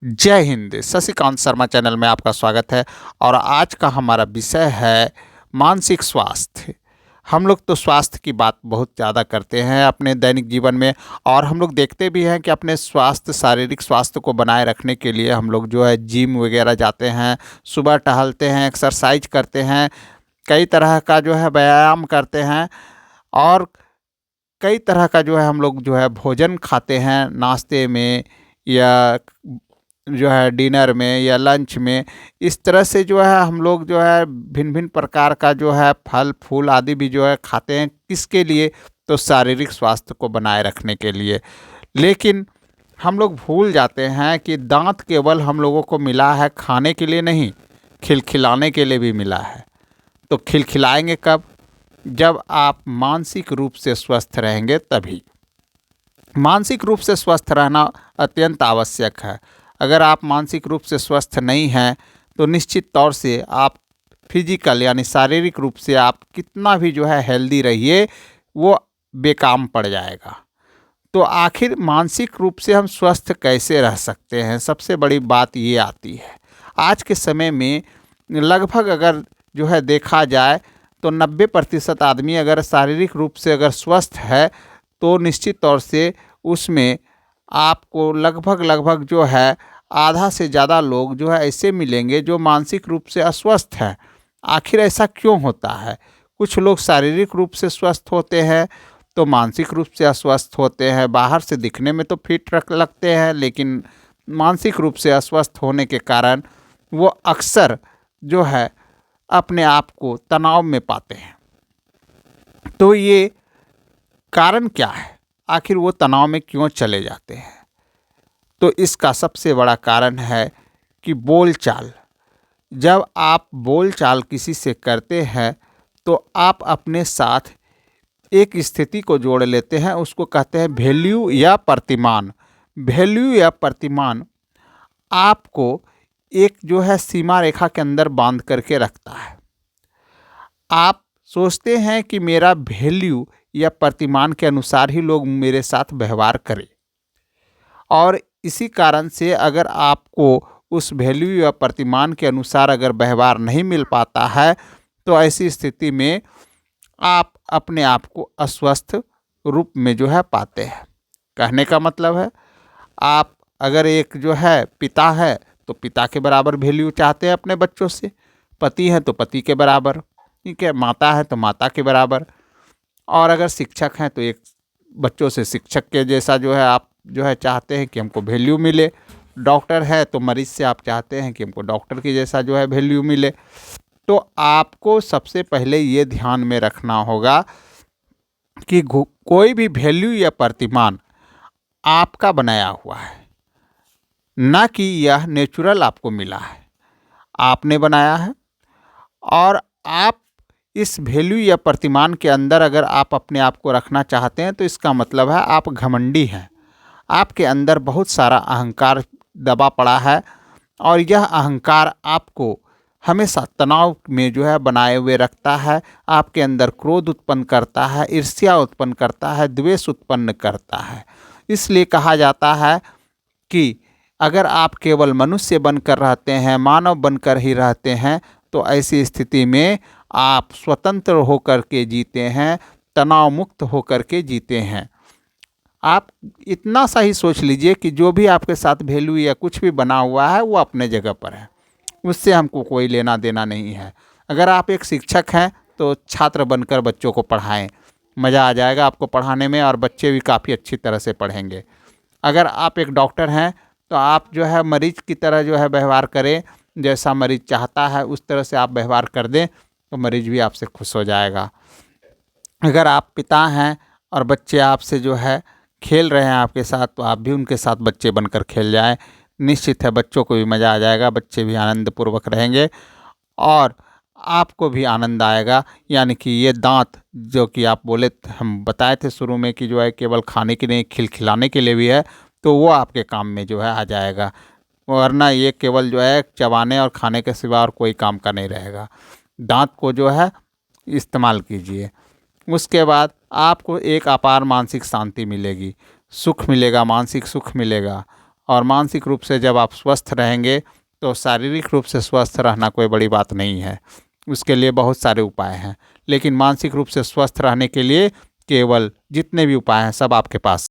जय हिंद। शशिकांत शर्मा चैनल में आपका स्वागत है। और आज का हमारा विषय है मानसिक स्वास्थ्य। हम लोग तो स्वास्थ्य की बात बहुत ज़्यादा करते हैं अपने दैनिक जीवन में, और हम लोग देखते भी हैं कि अपने स्वास्थ्य, शारीरिक स्वास्थ्य को बनाए रखने के लिए हम लोग जो है जिम वगैरह जाते हैं, सुबह टहलते हैं, एक्सरसाइज करते हैं, कई तरह का जो है व्यायाम करते हैं, और कई तरह का जो है हम लोग जो है भोजन खाते हैं नाश्ते में, या जो है डिनर में, या लंच में। इस तरह से जो है हम लोग जो है भिन्न भिन्न प्रकार का जो है फल फूल आदि भी जो है खाते हैं। किसके लिए? तो शारीरिक स्वास्थ्य को बनाए रखने के लिए। लेकिन हम लोग भूल जाते हैं कि दांत केवल हम लोगों को मिला है खाने के लिए नहीं, खिलखिलाने के लिए भी मिला है। तो खिलखिलाएंगे कब? जब आप मानसिक रूप से स्वस्थ रहेंगे तभी। मानसिक रूप से स्वस्थ रहना अत्यंत आवश्यक है। अगर आप मानसिक रूप से स्वस्थ नहीं हैं तो निश्चित तौर से आप फिजिकल यानी शारीरिक रूप से आप कितना भी जो है हेल्दी रहिए, वो बेकाम पड़ जाएगा। तो आखिर मानसिक रूप से हम स्वस्थ कैसे रह सकते हैं? सबसे बड़ी बात ये आती है। आज के समय में लगभग अगर जो है देखा जाए तो 90% आदमी अगर शारीरिक रूप से अगर स्वस्थ है तो निश्चित तौर से उसमें आपको लगभग जो है आधा से ज़्यादा लोग जो है ऐसे मिलेंगे जो मानसिक रूप से अस्वस्थ हैं। आखिर ऐसा क्यों होता है? कुछ लोग शारीरिक रूप से स्वस्थ होते हैं तो मानसिक रूप से अस्वस्थ होते हैं। बाहर से दिखने में तो फिट रख लगते हैं, लेकिन मानसिक रूप से अस्वस्थ होने के कारण वो अक्सर जो है अपने आप को तनाव में पाते हैं। तो ये कारण क्या है? आखिर वो तनाव में क्यों चले जाते हैं? तो इसका सबसे बड़ा कारण है कि बोलचाल। जब आप बोलचाल किसी से करते हैं तो आप अपने साथ एक स्थिति को जोड़ लेते हैं, उसको कहते हैं वैल्यू या प्रतिमान। वैल्यू या प्रतिमान आपको एक जो है सीमा रेखा के अंदर बांध करके रखता है। आप सोचते हैं कि मेरा वैल्यू या प्रतिमान के अनुसार ही लोग मेरे साथ व्यवहार करें, और इसी कारण से अगर आपको उस वैल्यू या प्रतिमान के अनुसार अगर व्यवहार नहीं मिल पाता है तो ऐसी स्थिति में आप अपने आप को अस्वस्थ रूप में जो है पाते हैं। कहने का मतलब है, आप अगर एक जो है पिता है तो पिता के बराबर वैल्यू चाहते हैं अपने बच्चों से, पति है तो पति के बराबर, ठीक है, माता है तो माता के बराबर, और अगर शिक्षक हैं तो एक बच्चों से शिक्षक के जैसा जो है आप जो है चाहते हैं कि हमको वैल्यू मिले। डॉक्टर है तो मरीज से आप चाहते हैं कि हमको डॉक्टर की जैसा जो है वैल्यू मिले। तो आपको सबसे पहले ये ध्यान में रखना होगा कि कोई भी वैल्यू या प्रतिमान आपका बनाया हुआ है, ना कि यह नेचुरल आपको मिला है। आपने बनाया है, और आप इस वैल्यू या प्रतिमान के अंदर अगर आप अपने आप को रखना चाहते हैं तो इसका मतलब है आप घमंडी हैं। आपके अंदर बहुत सारा अहंकार दबा पड़ा है, और यह अहंकार आपको हमेशा तनाव में जो है बनाए हुए रखता है। आपके अंदर क्रोध उत्पन्न करता है, ईर्ष्या उत्पन्न करता है, द्वेष उत्पन्न करता है। इसलिए कहा जाता है कि अगर आप केवल मनुष्य बनकर रहते हैं, मानव बनकर ही रहते हैं, तो ऐसी स्थिति में आप स्वतंत्र होकर के जीते हैं, तनाव मुक्त होकर के जीते हैं। आप इतना सा ही सोच लीजिए कि जो भी आपके साथ वैल्यू या कुछ भी बना हुआ है वो अपने जगह पर है, उससे हमको कोई लेना देना नहीं है। अगर आप एक शिक्षक हैं तो छात्र बनकर बच्चों को पढ़ाएं, मज़ा आ जाएगा आपको पढ़ाने में, और बच्चे भी काफ़ी अच्छी तरह से पढ़ेंगे। अगर आप एक डॉक्टर हैं तो आप जो है मरीज की तरह जो है व्यवहार करें, जैसा मरीज चाहता है उस तरह से आप व्यवहार कर दें तो मरीज भी आपसे खुश हो जाएगा। अगर आप पिता हैं और बच्चे आपसे जो है खेल रहे हैं आपके साथ, तो आप भी उनके साथ बच्चे बनकर खेल जाएं। निश्चित है बच्चों को भी मज़ा आ जाएगा, बच्चे भी आनंदपूर्वक रहेंगे और आपको भी आनंद आएगा। यानी कि ये दांत जो कि आप बोले, हम बताए थे शुरू में कि जो है केवल खाने के नहीं खिलखिलाने के लिए भी है, तो वो आपके काम में जो है आ जाएगा। वरना ये केवल जो है चबाने और खाने के सिवा और कोई काम का नहीं रहेगा। दांत को जो है इस्तेमाल कीजिए। उसके बाद आपको एक अपार मानसिक शांति मिलेगी, सुख मिलेगा, मानसिक सुख मिलेगा, और मानसिक रूप से जब आप स्वस्थ रहेंगे तो शारीरिक रूप से स्वस्थ रहना कोई बड़ी बात नहीं है, उसके लिए बहुत सारे उपाय हैं। लेकिन मानसिक रूप से स्वस्थ रहने के लिए केवल जितने भी उपाय हैं सब आपके पास